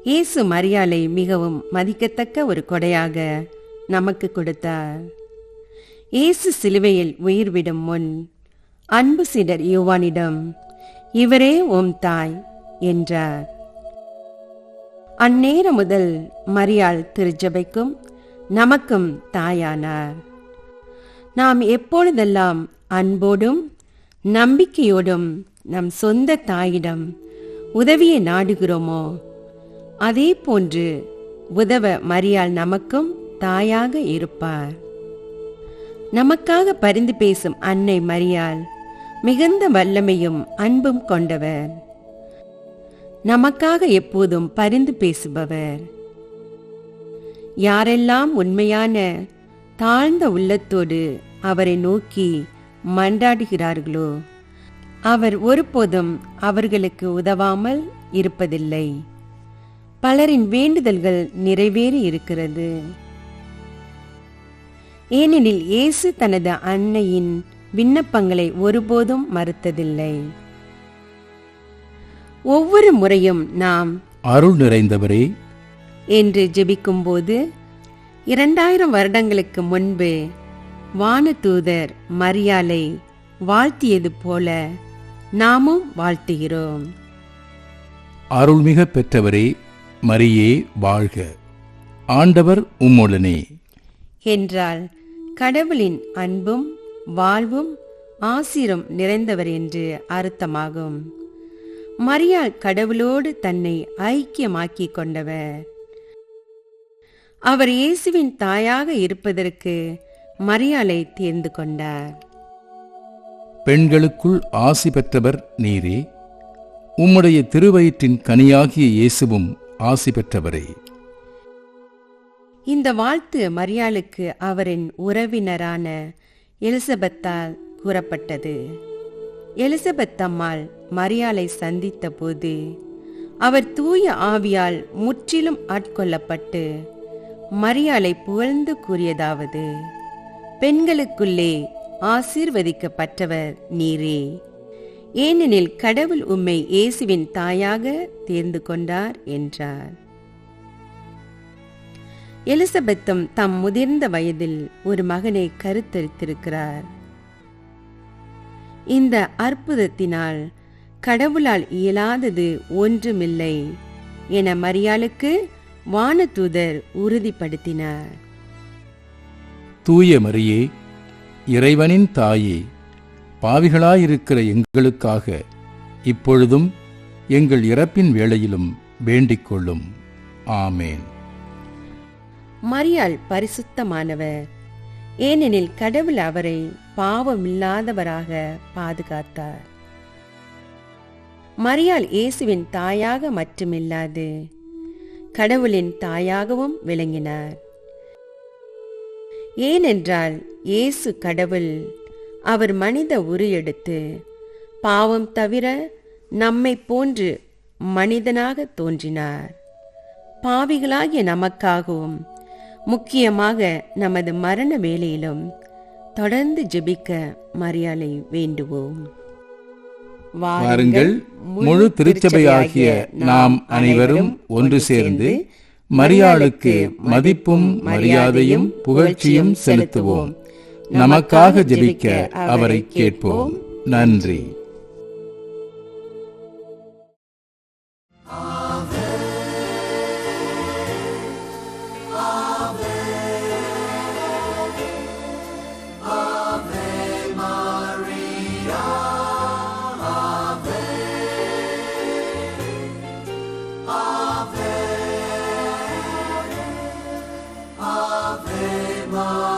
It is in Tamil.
இயேசு மரியாளை மிகவும் மதிக்கத்தக்க ஒரு கொடையாக நமக்கு கொடுத்தார். இயேசு சிலுவையில் உயிர்விடும் முன் அன்பு சீடர் யோவானிடம், இவரே உம் தாய் என்றார். அந்நேரம் முதல் மரியாள் திருச்சபைக்கும் நமக்கும் தாயானார். நாம் எப்பொழுதெல்லாம் அன்போடும் நம்பிக்கையோடும் நம் சொந்த தாயிடம் உதவியை நாடுகிறோமோ, அதே போன்று உதவ மரியாள் நமக்கும் தாயாக இருப்பார். நமக்காக பரிந்து பேசும் அன்னை மரியாள் மிகுந்த வல்லமையும் அன்பும் கொண்டவர். நமக்காக எப்போதும் பரிந்து பேசுபவர். யாரெல்லாம் உண்மையான தாழ்ந்த உள்ளத்தோடு அவரை நோக்கி மன்றாடுகிறார்களோ, அவர் ஒருபோதும் அவர்களுக்கு உதவாமல் இருப்பதில்லை. பலரின் வேண்டுதல்கள் நிறைவேறி இருக்கிறது. ஏனெனில் இயேசு தனது அன்னையின் விண்ணப்பங்களை ஒருபோதும் மறுத்ததில்லை. ஒவ்வொரு முறையும் நாம் அருள் நிறைந்தவரே என்று ஜெபிக்கும்போது 2000 வருடங்களுக்கு முன்பு வானதூதர் மரியாளை வாழ்த்தியது போல நாமும் வாழ்த்துகிறோம். அருள்மிக பெற்றவரே மரியே வாழ்க, ஆண்டவர் உம்முடனே என்றால் கடவுளின் அன்பும் வாழ்வும் ஆசீரும் நிறைந்தவர் என்று அர்த்தமாகும். மரியாள் கடவுளோடு தன்னை ஐக்கியமாக்கிக் கொண்டவர். அவர் இயேசுவின் தாயாக இருப்பதற்கு மரியாளை தேர்ந்து கொண்டார். பெண்களுக்குள் ஆசி பெற்றவர் நீரே, உம்முடைய திருவயிற்றின் கனியாகிய இயேசுவும் ஆசி பெற்றவரே. இந்த வாழ்த்து மரியாளுக்கு அவரின் உறவினரான எலிசபெத்தால் கூறப்பட்டது. எலிசபெத் அம்மாள் மரியாளை சந்தித்த போது அவர் தூய ஆவியால் முற்றிலும் ஆட்கொள்ளப்பட்டு மரியாளை புகழ்ந்து கூறியதாவது, பெண்களுக்குள்ளே ஆசீர்வதிக்கப்பட்டவர் நீரே, ஏனெனில் கடவுள் உம்மை இயேசுவின் தாயாக தேர்ந்து கொண்டார் என்றார். எலிசபெத்தும் தம் முதிர்ந்த வயதில் ஒரு மகனை கருத்தரித்திருக்கிறார். இந்த அற்புதத்தினால் கடவுளால் இயலாதது ஒன்றுமில்லை என மரியாளுக்கு வானதூதர் உறுதிப்படுத்தினார். தூய மரியே, இறைவனின் தாயே, பாவிகளாயிருக்கிற எங்களுக்காக இப்பொழுதும் எங்கள் இறப்பின் வேளையிலும் வேண்டிக் கொள்ளும். ஆமேன். மரியாள் பரிசுத்தமானவர், ஏனெனில் கடவுள் அவரை பாவமில்லாதவராக பாதுகாத்தார். மரியாள் இயேசுவின் தாயாக மட்டுமில்லாது கடவுளின் தாயாகவும் விளங்கினார். ஏனென்றால் இயேசு கடவுள். அவர் மனித உரு எடுத்து பாவம் தவிர நம்மை போன்று மனிதனாக தோன்றினார். பாவிகளாகிய நமக்காகவும் முக்கியமாக நமது மரண வேளையிலும் தொடர்ந்து ஜெபிக்க மரியாளை வேண்டுவோம். வாருங்கள், முழு திருச்சபையாகிய நாம் அனைவரும் ஒன்று சேர்ந்து மரியாளுக்கு மதிப்பும் மரியாதையும் புகழ்ச்சியும் செலுத்துவோம். நமக்காக ஜெபிக்க அவரை கேட்போம். நன்றி. Ave Maria.